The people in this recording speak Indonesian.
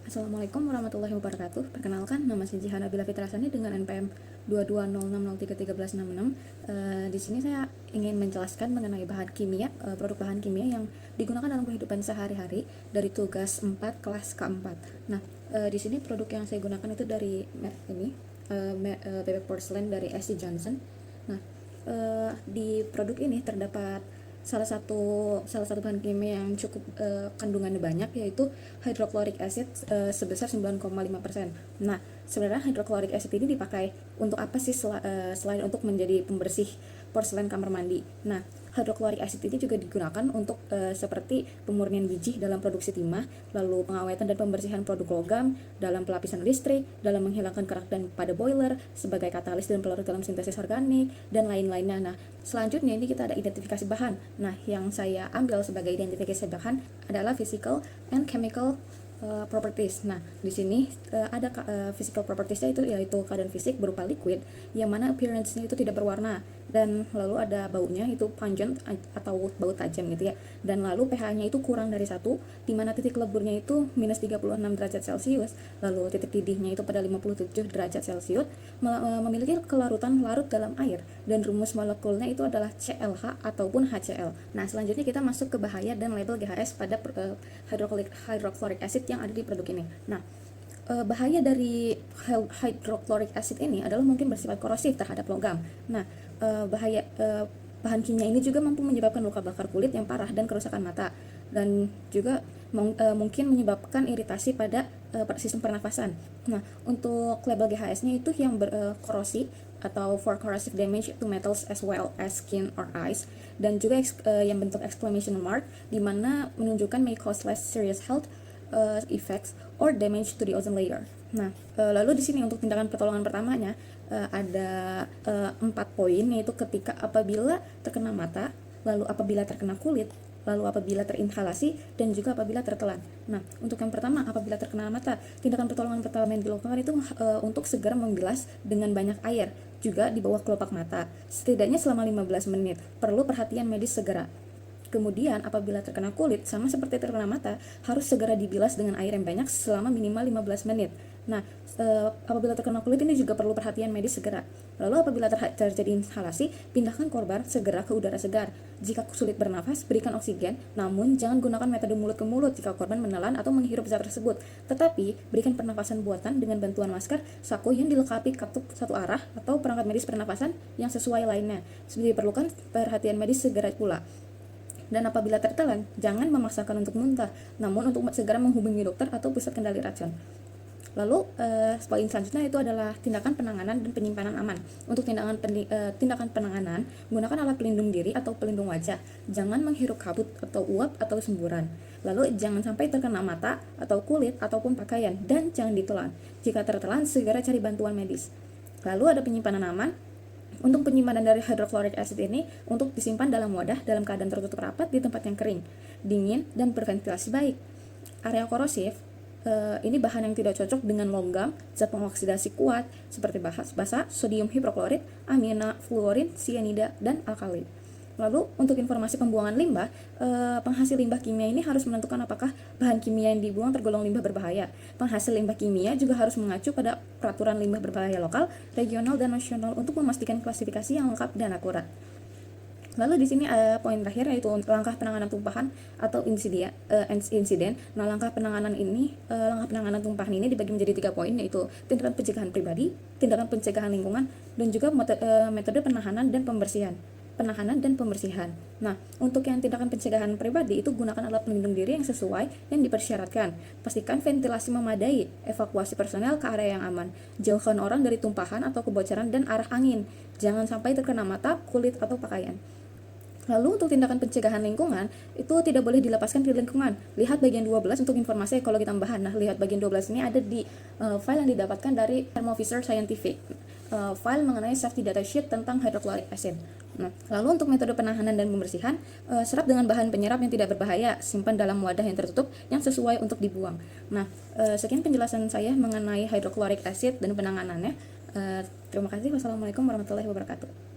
Assalamualaikum warahmatullahi wabarakatuh. Perkenalkan, nama saya Jihan Nabila Fitrasani dengan NPM 22060331366. Di sini saya ingin menjelaskan mengenai bahan kimia, produk bahan kimia yang digunakan dalam kehidupan sehari-hari dari tugas 4 kelas keempat. Nah, di sini produk yang saya gunakan itu dari merek ini, bebek porcelain dari SC Johnson. Nah, di produk ini terdapat salah satu bahan kimia yang cukup kandungannya banyak, yaitu hydrochloric acid sebesar 9,5%. Nah, sebenarnya hydrochloric acid ini dipakai untuk apa sih selain untuk menjadi pembersih porselen kamar mandi. Nah, hydrochloric acid ini juga digunakan untuk seperti pemurnian biji dalam produksi timah, lalu pengawetan dan pembersihan produk logam, dalam pelapisan listrik, dalam menghilangkan kerak dan pada boiler, sebagai katalis dan pelarut dalam sintesis organik, dan lain-lainnya. Nah, selanjutnya ini kita ada identifikasi bahan. Nah, yang saya ambil sebagai identifikasi bahan adalah physical and chemical properties. Nah, di sini ada physical propertiesnya itu yaitu keadaan fisik berupa liquid yang mana appearance-nya itu tidak berwarna, dan lalu ada baunya itu pungent atau bau tajam gitu ya, dan lalu pH-nya itu kurang dari 1, di mana titik leburnya itu minus 36 derajat Celcius, lalu titik didihnya itu pada 57 derajat Celcius, memiliki kelarutan larut dalam air, dan rumus molekulnya itu adalah ClH ataupun HCl. Nah, selanjutnya kita masuk ke bahaya dan label GHS pada hydrochloric acid yang ada di produk ini. Nah, bahaya dari hydrochloric acid ini adalah mungkin bersifat korosif terhadap logam. Nah, bahan kimia ini juga mampu menyebabkan luka bakar kulit yang parah dan kerusakan mata, dan juga mungkin menyebabkan iritasi pada sistem pernafasan. Nah, untuk label GHS-nya itu yang berkorosi atau for corrosive damage to metals as well as skin or eyes, dan juga yang bentuk exclamation mark, di mana menunjukkan may cause less serious health effects or damage to the ozone layer. Nah, lalu di sini untuk tindakan pertolongan pertamanya ada 4 poin, yaitu ketika apabila terkena mata, lalu apabila terkena kulit, lalu apabila terinhalasi, dan juga apabila tertelan. Nah, untuk yang pertama, apabila terkena mata, tindakan pertolongan pertama yang dilakukan itu untuk segera membilas dengan banyak air, juga di bawah kelopak mata, setidaknya selama 15 menit. Perlu perhatian medis segera. Kemudian apabila terkena kulit, sama seperti terkena mata, harus segera dibilas dengan air yang banyak selama minimal 15 menit. Nah, apabila terkena kulit ini juga perlu perhatian medis segera. Lalu apabila terjadi inhalasi, pindahkan korban segera ke udara segar. Jika sulit bernafas, berikan oksigen, namun jangan gunakan metode mulut ke mulut jika korban menelan atau menghirup zat tersebut. Tetapi, berikan pernafasan buatan dengan bantuan masker, saku yang dilengkapi katup satu arah, atau perangkat medis pernafasan yang sesuai lainnya. Diperlukan perhatian medis segera pula. Dan apabila tertelan, jangan memaksakan untuk muntah, namun untuk segera menghubungi dokter atau pusat kendali racun. Lalu, poin selanjutnya itu adalah tindakan penanganan dan penyimpanan aman. Untuk tindakan penanganan, gunakan alat pelindung diri atau pelindung wajah. Jangan menghirup kabut atau uap atau semburan. Lalu, jangan sampai terkena mata atau kulit ataupun pakaian, dan jangan ditelan. Jika tertelan, segera cari bantuan medis. Lalu ada penyimpanan aman. Untuk penyimpanan dari hydrochloric acid ini untuk disimpan dalam wadah dalam keadaan tertutup rapat di tempat yang kering, dingin, dan berventilasi baik. Area korosif, ini bahan yang tidak cocok dengan logam, zat pengoksidasi kuat seperti basa, sodium hipoklorit, amina, fluorin, sianida, dan alkali. Lalu untuk informasi pembuangan limbah, penghasil limbah kimia ini harus menentukan apakah bahan kimia yang dibuang tergolong limbah berbahaya. Penghasil limbah kimia juga harus mengacu pada peraturan limbah berbahaya lokal, regional, dan nasional untuk memastikan klasifikasi yang lengkap dan akurat. Lalu di sini poin terakhir yaitu langkah penanganan tumpahan atau insiden. Nah, langkah penanganan tumpahan ini dibagi menjadi 3 poin, yaitu tindakan pencegahan pribadi, tindakan pencegahan lingkungan, dan juga metode penanganan dan pembersihan. Nah, untuk yang tindakan pencegahan pribadi itu gunakan alat pelindung diri yang sesuai yang dipersyaratkan. Pastikan ventilasi memadai, evakuasi personel ke area yang aman. Jauhkan orang dari tumpahan atau kebocoran dan arah angin. Jangan sampai terkena mata, kulit, atau pakaian. Lalu untuk tindakan pencegahan lingkungan, itu tidak boleh dilepaskan ke lingkungan. Lihat bagian 12 untuk informasi ekologi tambahan. Nah, lihat bagian 12 ini ada di file yang didapatkan dari Thermovisor Scientific. File mengenai safety data sheet tentang hydrochloric acid. Nah, lalu untuk metode penanganan dan pembersihan, serap dengan bahan penyerap yang tidak berbahaya, simpan dalam wadah yang tertutup yang sesuai untuk dibuang. Nah, sekian penjelasan saya mengenai hydrochloric acid dan penanganannya. Terima kasih. Wassalamualaikum warahmatullahi wabarakatuh.